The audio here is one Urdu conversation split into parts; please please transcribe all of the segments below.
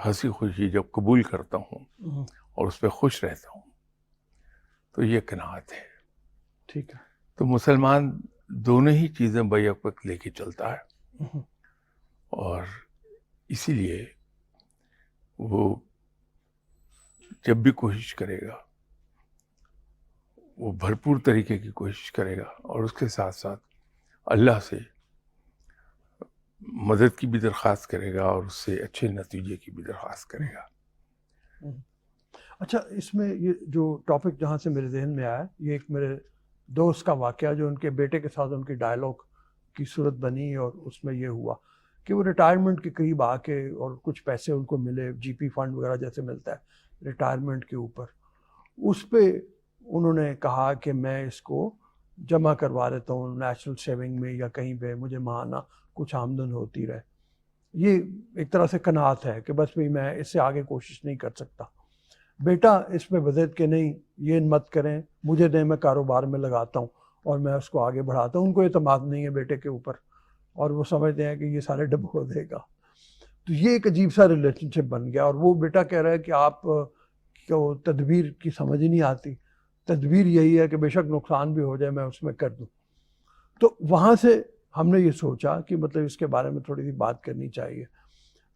ہنسی خوشی جب قبول کرتا ہوں اور اس پہ خوش رہتا ہوں تو یہ قناعت ہے. ٹھیک ہے. تو مسلمان دونوں ہی چیزیں بیک وقت لے کے چلتا ہے، اور اسی لیے وہ جب بھی کوشش کرے گا وہ بھرپور طریقے کی کوشش کرے گا، اور اس کے ساتھ ساتھ اللہ سے مدد کی بھی درخواست کرے گا اور اس سے اچھے نتیجے کی بھی درخواست کرے گا. اچھا، اس میں یہ جو ٹاپک جہاں سے میرے ذہن میں آیا، یہ ایک میرے دوست کا واقعہ جو ان کے بیٹے کے ساتھ ان کی ڈائلاگ کی صورت بنی، اور اس میں یہ ہوا کہ وہ ریٹائرمنٹ کے قریب آ کے اور کچھ پیسے ان کو ملے، جی پی فنڈ وغیرہ جیسے ملتا ہے ریٹائرمنٹ کے اوپر، اس پہ انہوں نے کہا کہ میں اس کو جمع کروا دیتا ہوں نیشنل سیونگ میں یا کہیں پہ، مجھے ماہانہ کچھ آمدن ہوتی رہے. یہ ایک طرح سے قناعت ہے کہ بس بھی میں اس سے آگے کوشش نہیں کر سکتا. بیٹا اس میں بضد کہ نہیں یہ مت کریں، مجھے دیں، میں کاروبار میں لگاتا ہوں اور میں اس کو آگے بڑھاتا ہوں. ان کو اعتماد نہیں ہے بیٹے کے اوپر، اور وہ سمجھتے ہیں کہ یہ سارے ڈبو دے گا. تو یہ ایک عجیب سا ریلیشن شپ بن گیا، اور وہ بیٹا کہہ رہا ہے کہ آپ کو تدبیر کی سمجھ ہی نہیں آتی، تدبیر یہی ہے کہ بے شک نقصان بھی ہو جائے میں اس میں کر دوں. تو وہاں سے ہم نے یہ سوچا کہ مطلب اس کے بارے میں تھوڑی سی بات کرنی چاہیے.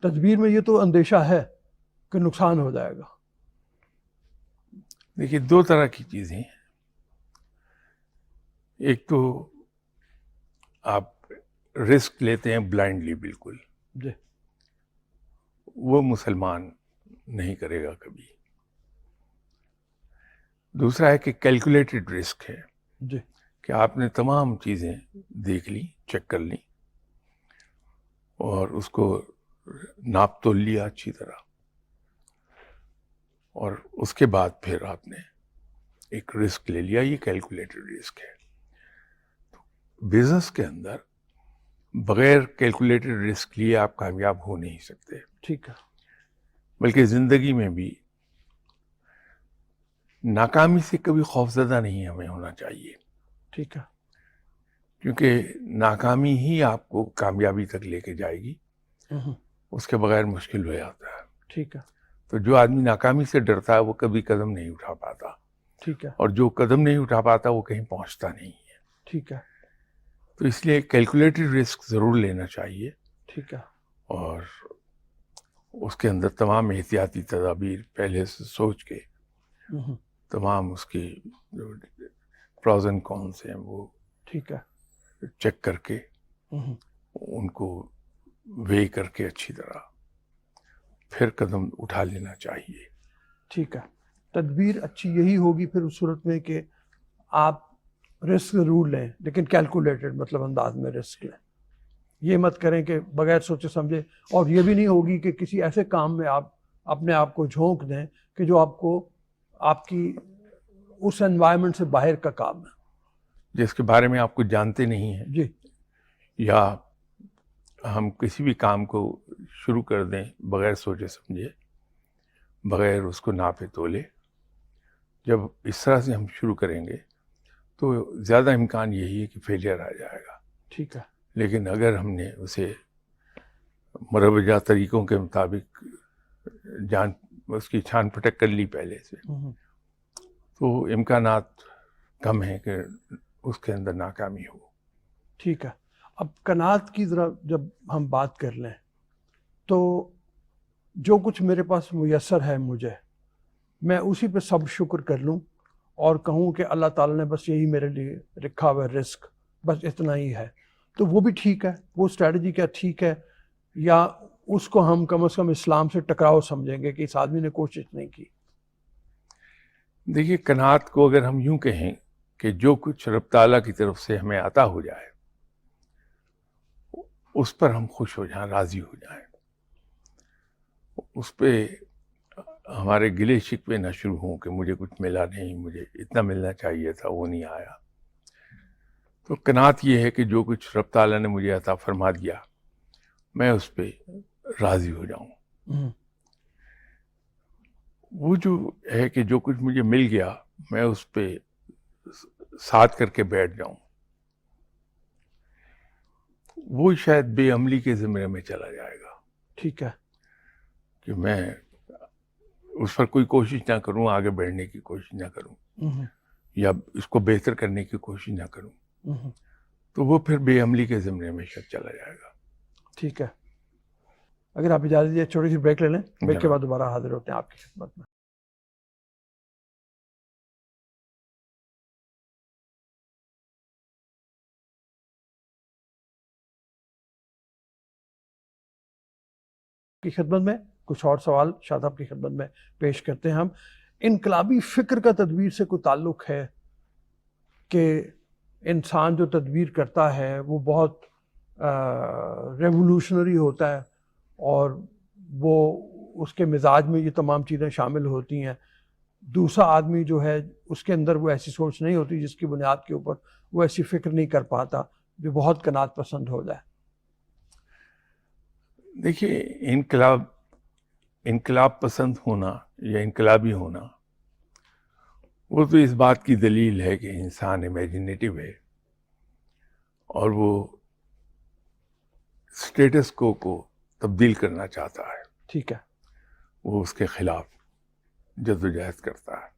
تدبیر میں یہ تو اندیشہ ہے کہ نقصان ہو جائے گا. دیکھیے، دو طرح کی چیزیں ہیں. ایک تو آپ رسک لیتے ہیں بلائنڈلی بالکل، جی وہ مسلمان نہیں کرے گا کبھی. دوسرا ہے کہ کیلکولیٹڈ رسک ہے، جی کہ آپ نے تمام چیزیں دیکھ لی، چیک کر لی، اور اس کو ناپ تول لیا اچھی طرح، اور اس کے بعد پھر آپ نے ایک رسک لے لیا. یہ کیلکولیٹڈ رسک ہے. بزنس کے اندر بغیر کیلکولیٹڈ رسک لیے آپ کامیاب ہو نہیں سکتے. ٹھیک ہے. بلکہ زندگی میں بھی ناکامی سے کبھی خوفزدہ نہیں ہمیں ہونا چاہیے، ٹھیک ہے. کیونکہ ناکامی ہی آپ کو کامیابی تک لے کے جائے گی. اس کے بغیر مشکل ہو جاتا ہے. ٹھیک ہے. تو جو آدمی ناکامی سے ڈرتا ہے وہ کبھی قدم نہیں اٹھا پاتا، ٹھیک ہے. اور جو قدم نہیں اٹھا پاتا وہ کہیں پہنچتا نہیں ہے. ٹھیک ہے. تو اس لیے کیلکولیٹڈ رسک ضرور لینا چاہیے، ٹھیک ہے. اور اس کے اندر تمام احتیاطی تدابیر پہلے سے سوچ کے، تمام اس کی جو پروز اینڈ کونس ہیں وہ ٹھیک ہے. چیک کر کے، ان کو وے کر کے اچھی طرح پھر قدم اٹھا لینا چاہیے. ٹھیک ہے. تدبیر اچھی یہی ہوگی پھر اس صورت میں کہ آپ رسک ضرور لیں لیکن کیلکولیٹڈ مطلب انداز میں رسک لیں. یہ مت کریں کہ بغیر سوچے سمجھے، اور یہ بھی نہیں ہوگی کہ کسی ایسے کام میں آپ اپنے آپ کو جھونک دیں کہ جو آپ کو آپ کی اس انوائرمنٹ سے باہر کا کام ہے، جس کے بارے میں آپ کو جانتے نہیں ہیں. جی یا ہم کسی بھی کام کو شروع کر دیں بغیر سوچے سمجھے، بغیر اس کو ناپے تولے. جب اس طرح سے ہم شروع کریں گے تو زیادہ امکان یہی ہے کہ فیلئر آ جائے گا. ٹھیک ہے. لیکن اگر ہم نے اسے مروجہ طریقوں کے مطابق اس کی چھان پھٹک کر لی پہلے سے، تو امکانات کم ہیں کہ اس کے اندر ناکامی ہو. ٹھیک ہے. اب قناعت کی ذرا جب ہم بات کر لیں تو جو کچھ میرے پاس میسر ہے مجھے، میں اسی پہ سب شکر کر لوں اور کہوں کہ اللہ تعالیٰ نے بس یہی میرے لیے رکھا ہوا رزق، بس اتنا ہی ہے، تو وہ بھی ٹھیک ہے؟ وہ اسٹریٹجی کیا ٹھیک ہے، یا اس کو ہم کم از کم اسلام سے ٹکراؤ سمجھیں گے کہ اس آدمی نے کوشش نہیں کی؟ دیکھیے، قناعت کو اگر ہم یوں کہیں کہ جو کچھ رب تعالیٰ کی طرف سے ہمیں عطا ہو جائے اس پر ہم خوش ہو جائیں، راضی ہو جائیں، اس پہ ہمارے گلے شکوے نہ شروع ہوں کہ مجھے کچھ ملا نہیں، مجھے اتنا ملنا چاہیے تھا وہ نہیں آیا. تو قناعت یہ ہے کہ جو کچھ رب تعالیٰ نے مجھے عطا فرما دیا میں اس پہ راضی ہو جاؤں. وہ جو ہے کہ جو کچھ مجھے مل گیا میں اس پہ ساتھ کر کے بیٹھ جاؤں، وہ شاید بے عملی کے زمرے میں چلا جائے گا. ٹھیک ہے. کہ میں اس پر کوئی کوشش نہ کروں، آگے بڑھنے کی کوشش نہ کروں یا اس کو بہتر کرنے کی کوشش نہ کروں، تو وہ پھر بے عملی کے زمرے میں شاید چلا جائے گا. ٹھیک ہے، اگر آپ اجازت دیجیے چھوٹی سی بریک لے لیں، بریک کے بعد دوبارہ حاضر ہوتے ہیں آپ کی خدمت میں. کی خدمت میں کچھ اور سوال شاداب کی خدمت میں پیش کرتے ہیں ہم. انقلابی فکر کا تدبیر سے کوئی تعلق ہے کہ انسان جو تدبیر کرتا ہے وہ بہت ریولوشنری ہوتا ہے اور وہ اس کے مزاج میں یہ تمام چیزیں شامل ہوتی ہیں، دوسرا آدمی جو ہے اس کے اندر وہ ایسی سوچ نہیں ہوتی جس کی بنیاد کے اوپر وہ ایسی فکر نہیں کر پاتا جو بہت قناعت پسند ہو جائے؟ دیکھیے، انقلاب پسند ہونا یا انقلابی ہونا وہ تو اس بات کی دلیل ہے کہ انسان امیجنیٹو ہے اور وہ اسٹیٹس کو تبدیل کرنا چاہتا ہے. ٹھیک ہے، وہ اس کے خلاف جدوجہد کرتا ہے.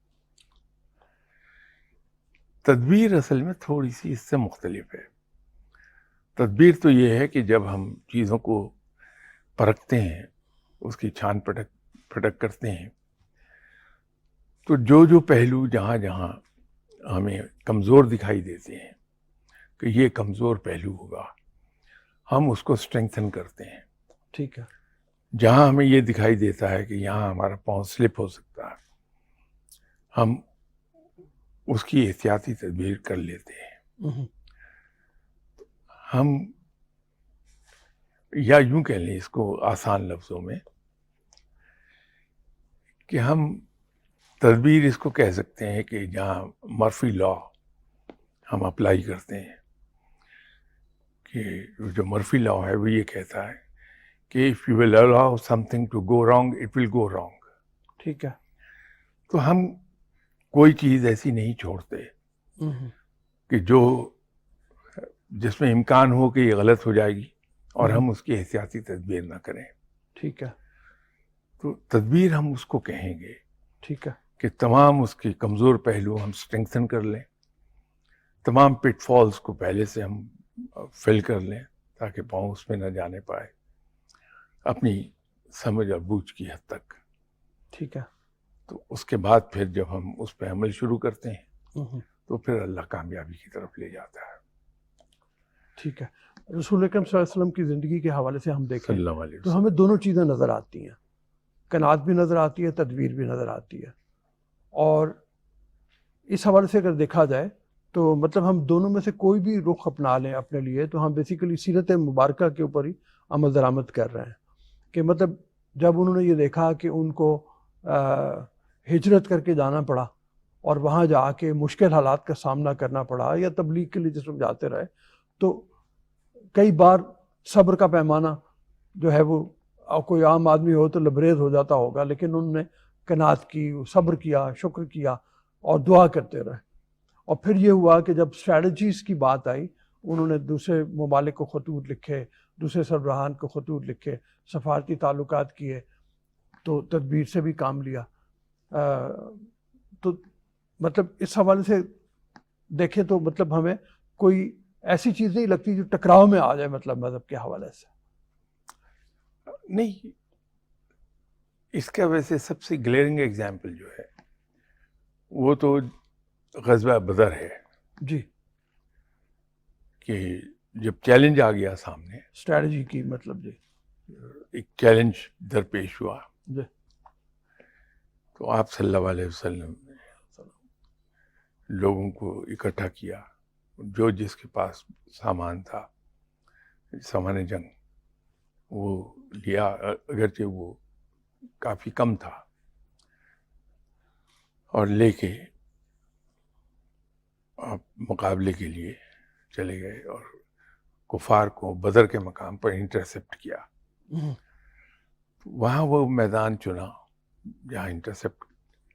تدبیر اصل میں تھوڑی سی اس سے مختلف ہے. تدبیر تو یہ ہے کہ جب ہم چیزوں کو پرکھتے ہیں، اس کی چھان پھٹک کرتے ہیں، تو جو پہلو جہاں جہاں ہمیں کمزور دکھائی دیتے ہیں کہ یہ کمزور پہلو ہوگا، ہم اس کو اسٹرینگتھن کرتے ہیں. ٹھیک ہے، جہاں ہمیں یہ دکھائی دیتا ہے کہ یہاں ہمارا پاؤں سلپ ہو سکتا ہے، ہم اس کی احتیاطی تدبیر کر لیتے ہیں. ہم یا یوں کہہ لیں اس کو آسان لفظوں میں کہ ہم تدبیر اس کو کہہ سکتے ہیں کہ جہاں مرفی لا ہم اپلائی کرتے ہیں، کہ جو مرفی لا ہے وہ یہ کہتا ہے کہ if you will allow something to go wrong, it will go wrong. ٹھیک ہے، تو ہم کوئی چیز ایسی نہیں چھوڑتے کہ جس میں امکان ہو کہ یہ غلط ہو جائے گی اور ہم اس کی احتیاطی تدبیر نہ کریں. ٹھیک ہے، تو تدبیر ہم اس کو کہیں گے ٹھیک ہے، کہ تمام اس کے کمزور پہلو ہم اسٹرینگتھن کر لیں، تمام پٹ فالز کو پہلے سے ہم فل کر لیں تاکہ پاؤں اس میں نہ جانے پائے اپنی سمجھ اور بوجھ کی حد تک. ٹھیک ہے. تو اس کے بعد پھر جب ہم اس پہ عمل شروع کرتے ہیں تو پھر اللہ کامیابی کی طرف لے جاتا ہے. ٹھیک ہے. رسول اکرم صلی اللہ علیہ وسلم کی زندگی کے حوالے سے ہم دیکھیں صلی اللہ علیہ تو وسلم ہمیں دونوں چیزیں نظر آتی ہیں، قناعت بھی نظر آتی ہے، تدبیر بھی نظر آتی ہے. اور اس حوالے سے اگر دیکھا جائے تو مطلب ہم دونوں میں سے کوئی بھی رخ اپنا لیں اپنے لیے تو ہم بیسیکلی سیرت مبارکہ کے اوپر ہی عمل درآمد کر رہے ہیں. کہ مطلب جب انہوں نے یہ دیکھا کہ ان کو ہجرت کر کے جانا پڑا اور وہاں جا کے مشکل حالات کا سامنا کرنا پڑا یا تبلیغ کے لیے جس وقت جاتے رہے، تو کئی بار صبر کا پیمانہ جو ہے وہ کوئی عام آدمی ہو تو لبریز ہو جاتا ہوگا، لیکن انہوں نے قناعت کی، صبر کیا، شکر کیا اور دعا کرتے رہے. اور پھر یہ ہوا کہ جب اسٹریٹجیز کی بات آئی انہوں نے دوسرے ممالک کو خطوط لکھے، دوسرے سربراہان کو خطوط لکھے، سفارتی تعلقات کیے، تو تدبیر سے بھی کام لیا. تو مطلب اس حوالے سے دیکھیں تو مطلب ہمیں کوئی ایسی چیز نہیں لگتی جو ٹکراؤ میں آ جائے مطلب مذہب کے حوالے سے. نہیں، اس کا ویسے سب سے گلیئرنگ ایگزامپل جو ہے وہ تو غزوہ بدر ہے. جی. کہ جب چیلنج آ گیا سامنے، اسٹریٹجی کی مطلب جی ایک چیلنج درپیش ہوا، جی تو آپ صلی اللہ علیہ وسلم نے لوگوں کو اکٹھا کیا، جو جس کے پاس سامان تھا، سامان جنگ، وہ لیا، اگرچہ وہ کافی کم تھا، اور لے کے آپ مقابلے کے لیے چلے گئے اور کفار کو بدر کے مقام پر انٹرسپٹ کیا. وہاں وہ میدان چنا جہاں انٹرسپٹ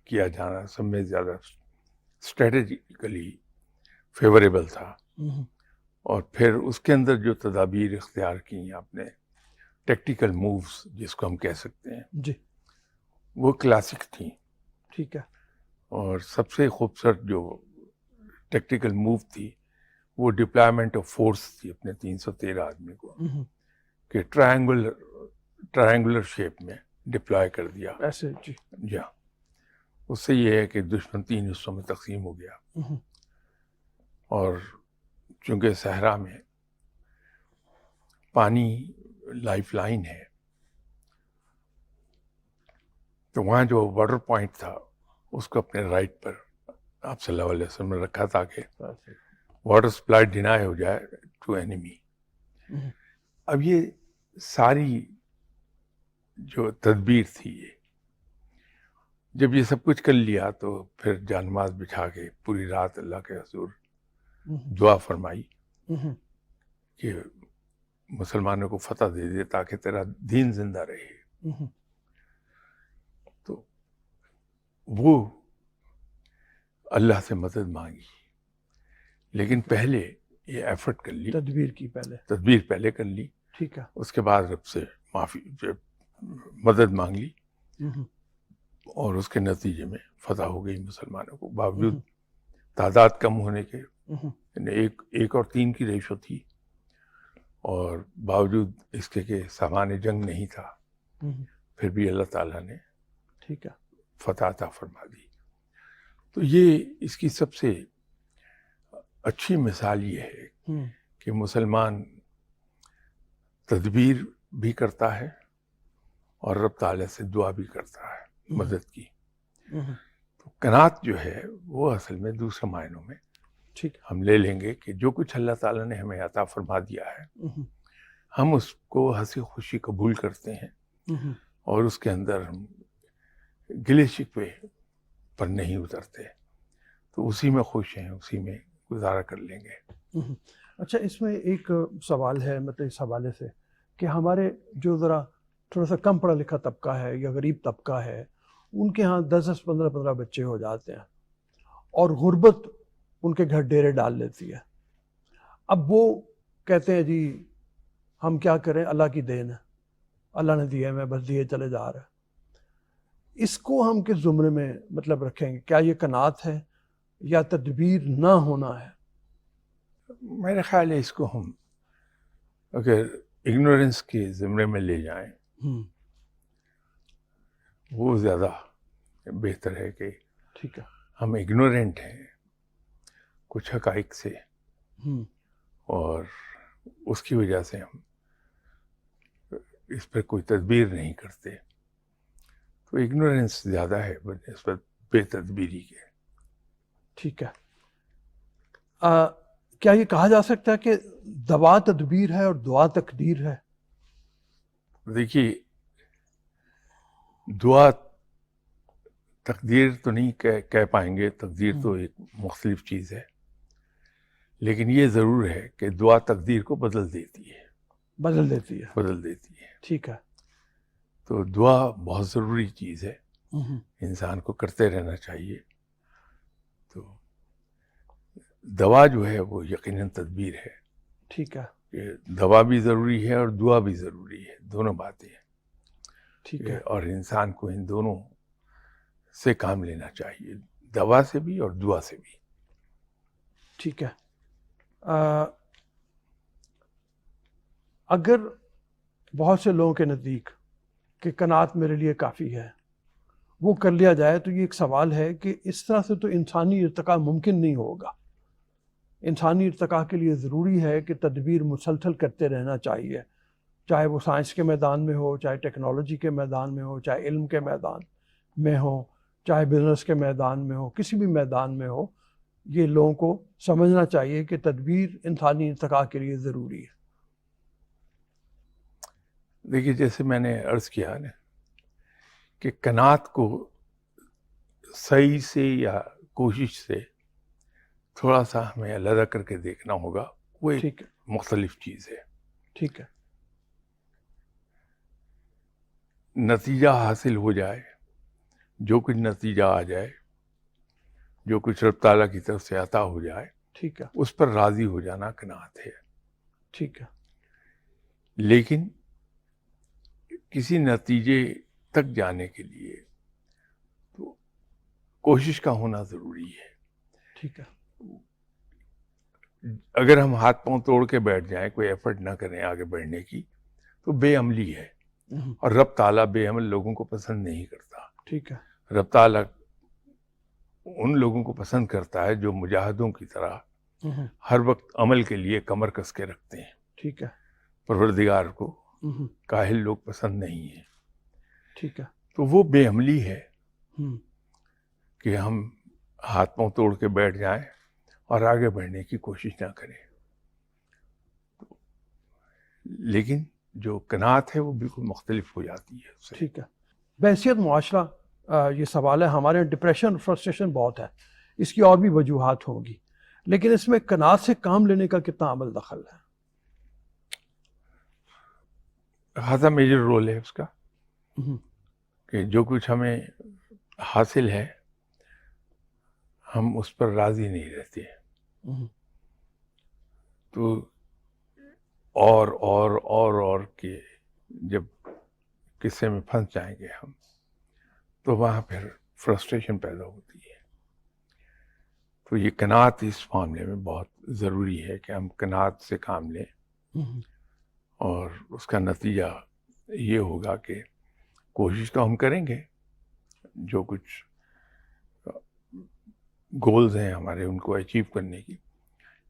کیا جانا سب میں زیادہ اسٹریٹجیکلی فیوریبل تھا. اور پھر اس کے اندر جو تدابیر اختیار کی آپ نے ٹیکٹیکل مووز جس کو ہم کہہ سکتے ہیں جی وہ کلاسک تھیں. ٹھیک ہے. اور سب سے خوبصورت جو ٹیکٹیکل موو تھی وہ ڈپلائمنٹ آف فورس تھی اپنے 313 آدمی کو کہ ٹرائنگولر شیپ میں ڈپلائے کر دیا ایسے. جی جی ہاں. اس سے یہ ہے کہ دشمن 3 حصوں میں تقسیم ہو گیا اور چونکہ صحرا میں پانی لائف لائن ہے تو وہاں جو واٹر پوائنٹ تھا اس کو اپنے رائٹ پر آپ صلی اللہ علیہ وسلم نے رکھا تاکہ واٹر سپلائی ڈینائی ہو جائے ٹو اینیمی. اب یہ ساری جو تدبیر تھی یہ جب یہ سب کچھ کر لیا تو پھر جانماز بچھا کے پوری رات اللہ کے حضور دعا فرمائی کہ مسلمانوں کو فتح دے دے تاکہ تیرا دین زندہ رہے. تو وہ اللہ سے مدد مانگی لیکن پہلے یہ ایفرٹ کر لی, تدبیر پہلے کر لی. ٹھیک ہے. اس کے بعد رب سے معافی مدد مانگ لی اور اس کے نتیجے میں فتح ہو گئی مسلمانوں کو باوجود تعداد کم ہونے کے. یعنی 1:3 کی ریشو تھی اور باوجود اس کے کہ سامان جنگ نہیں تھا پھر بھی اللہ تعالیٰ نے ٹھیک ہے فتح عطا فرما دی. تو یہ اس کی سب سے اچھی مثال یہ ہے کہ مسلمان تدبیر بھی کرتا ہے اور رب تعالیٰ سے دعا بھی کرتا ہے مدد کی. تو قناعت جو ہے وہ اصل میں دوسرے معنوں میں ٹھیک ہم لے لیں گے کہ جو کچھ اللہ تعالیٰ نے ہمیں عطا فرما دیا ہے ہم اس کو ہنسی خوشی قبول کرتے ہیں اور اس کے اندر ہم گلے شکوے پر نہیں اترتے. تو اسی میں خوش ہیں, اسی میں گزارا کر لیں گے. اچھا اس میں ایک سوال ہے مطلب اس حوالے سے کہ ہمارے جو ذرا تھوڑا سا کم پڑھا لکھا طبقہ ہے یا غریب طبقہ ہے ان کے ہاں 10 15 بچے ہو جاتے ہیں اور غربت ان کے گھر ڈیرے ڈال لیتی ہے. اب وہ کہتے ہیں جی ہم کیا کریں, اللہ کی دین ہے, اللہ نے دیے میں بس دیے چلے جا رہا ہے. اس کو ہم کس زمرے میں مطلب رکھیں گے؟ کیا یہ قناعت ہے یا تدبیر نہ ہونا ہے؟ میرے خیال ہے اس کو ہم اگر اگنورنس کے زمرے میں لے جائیں وہ زیادہ بہتر ہے کہ ٹھیک ہے ہم اگنورنٹ ہیں کچھ حقائق سے اور اس کی وجہ سے ہم اس پر کوئی تدبیر نہیں کرتے. تو اگنورنس زیادہ ہے بنسبت بے تدبیری کے. ٹھیک ہے. کیا یہ کہا جا سکتا ہے کہ دوا تدبیر ہے اور دعا تقدیر ہے؟ دیکھیے دعا تقدیر تو نہیں کہہ پائیں گے, تقدیر تو ایک مختلف چیز ہے, لیکن یہ ضرور ہے کہ دعا تقدیر کو بدل دیتی ہے. ٹھیک ہے. تو دعا بہت ضروری چیز ہے, انسان کو کرتے رہنا چاہیے. تو دوا جو ہے وہ یقیناً تدبیر ہے. ٹھیک ہے. کہ دوا بھی ضروری ہے اور دعا بھی ضروری ہے, دونوں باتیں ہیں. ٹھیک ہے. اور انسان کو ان دونوں سے کام لینا چاہیے, دوا سے بھی اور دعا سے بھی. ٹھیک ہے. اگر بہت سے لوگوں کے نزدیک کہ قناعت میرے لیے کافی ہے وہ کر لیا جائے تو یہ ایک سوال ہے کہ اس طرح سے تو انسانی ارتقاء ممکن نہیں ہوگا. انسانی ارتقاء کے لیے ضروری ہے کہ تدبیر مسلسل کرتے رہنا چاہیے, چاہے وہ سائنس کے میدان میں ہو, چاہے ٹیکنالوجی کے میدان میں ہو, چاہے علم کے میدان میں ہو, چاہے بزنس کے میدان میں ہو, کسی بھی میدان میں ہو. یہ لوگوں کو سمجھنا چاہیے کہ تدبیر انسانی ارتقاء کے لیے ضروری ہے. دیکھیے جیسے میں نے عرض کیا نا کہ قناعت کو صحیح سے یا کوشش سے تھوڑا سا ہمیں علیحدہ کر کے دیکھنا ہوگا, وہ ایک مختلف چیز ہے. ٹھیک ہے. نتیجہ حاصل ہو جائے, جو کچھ نتیجہ آ جائے, جو کچھ رب تعالیٰ کی طرف سے عطا ہو جائے, ٹھیک ہے, اس پر راضی ہو جانا قناعت ہے. ٹھیک ہے. لیکن کسی نتیجے تک جانے کے لیے تو کوشش کا ہونا ضروری ہے. ٹھیک ہے. اگر ہم ہاتھ پاؤں توڑ کے بیٹھ جائیں, کوئی ایفرٹ نہ کریں آگے بڑھنے کی, تو بے عملی ہے. اور رب تعالیٰ بے عمل لوگوں کو پسند نہیں کرتا. ٹھیک ہے. رب تعالیٰ ان لوگوں کو پسند کرتا ہے جو مجاہدوں کی طرح ہر وقت عمل کے لیے کمر کس کے رکھتے ہیں. ٹھیک ہے. پروردگار کو کاہل لوگ پسند نہیں ہیں. ٹھیک ہے. تو وہ بے عملی ہے کہ ہم ہاتھ پاؤں توڑ کے بیٹھ جائیں اور آگے بڑھنے کی کوشش نہ کریں. لیکن جو قناعت ہے وہ بالکل مختلف ہو جاتی ہے اس سے. ٹھیک ہے. بحیثیت معاشرہ یہ سوال ہے. ہمارے ڈپریشن فرسٹریشن بہت ہے, اس کی اور بھی وجوہات ہوں گی, لیکن اس میں قناعت سے کام لینے کا کتنا عمل دخل ہے؟ خاصا میجر رول ہے اس کا کہ جو کچھ ہمیں حاصل ہے ہم اس پر راضی نہیں رہتے. تو اور کہ جب قصے میں پھنس جائیں گے ہم تو وہاں پھر فرسٹریشن پیدا ہوتی ہے. تو یہ قناعت اس معاملے میں بہت ضروری ہے کہ ہم قناعت سے کام لیں, اور اس کا نتیجہ یہ ہوگا کہ کوشش تو ہم کریں گے, جو کچھ گولز ہیں ہمارے ان کو اچیو کرنے کی,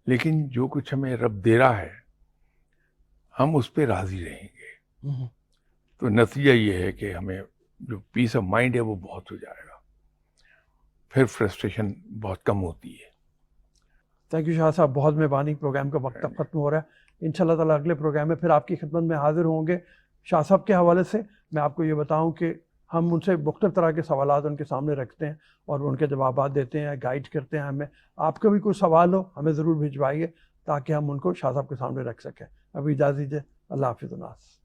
لیکن جو کچھ ہمیں رب دے رہا ہے ہم اس پہ راضی رہیں گے. تو نتیجہ یہ ہے کہ ہمیں جو پیس آف مائنڈ ہے وہ بہت ہو جائے گا, پھر فرسٹریشن بہت کم ہوتی ہے. تھینک یو شاہ صاحب, بہت مہربانی. پروگرام کا وقت اب ختم ہو رہا ہے. انشاءاللہ تعالیٰ اگلے پروگرام میں پھر آپ کی خدمت میں حاضر ہوں گے. شاہ صاحب کے حوالے سے میں آپ کو یہ بتاؤں کہ ہم ان سے مختلف طرح کے سوالات ان کے سامنے رکھتے ہیں اور ان کے جوابات دیتے ہیں, گائیڈ کرتے ہیں ہمیں. آپ کا بھی کوئی سوال ہو ہمیں ضرور بھجوائیے تاکہ ہم ان کو شاہ صاحب کے سامنے رکھ سکیں. ابھی اجازت دیجیے. اللہ حافظ الناس.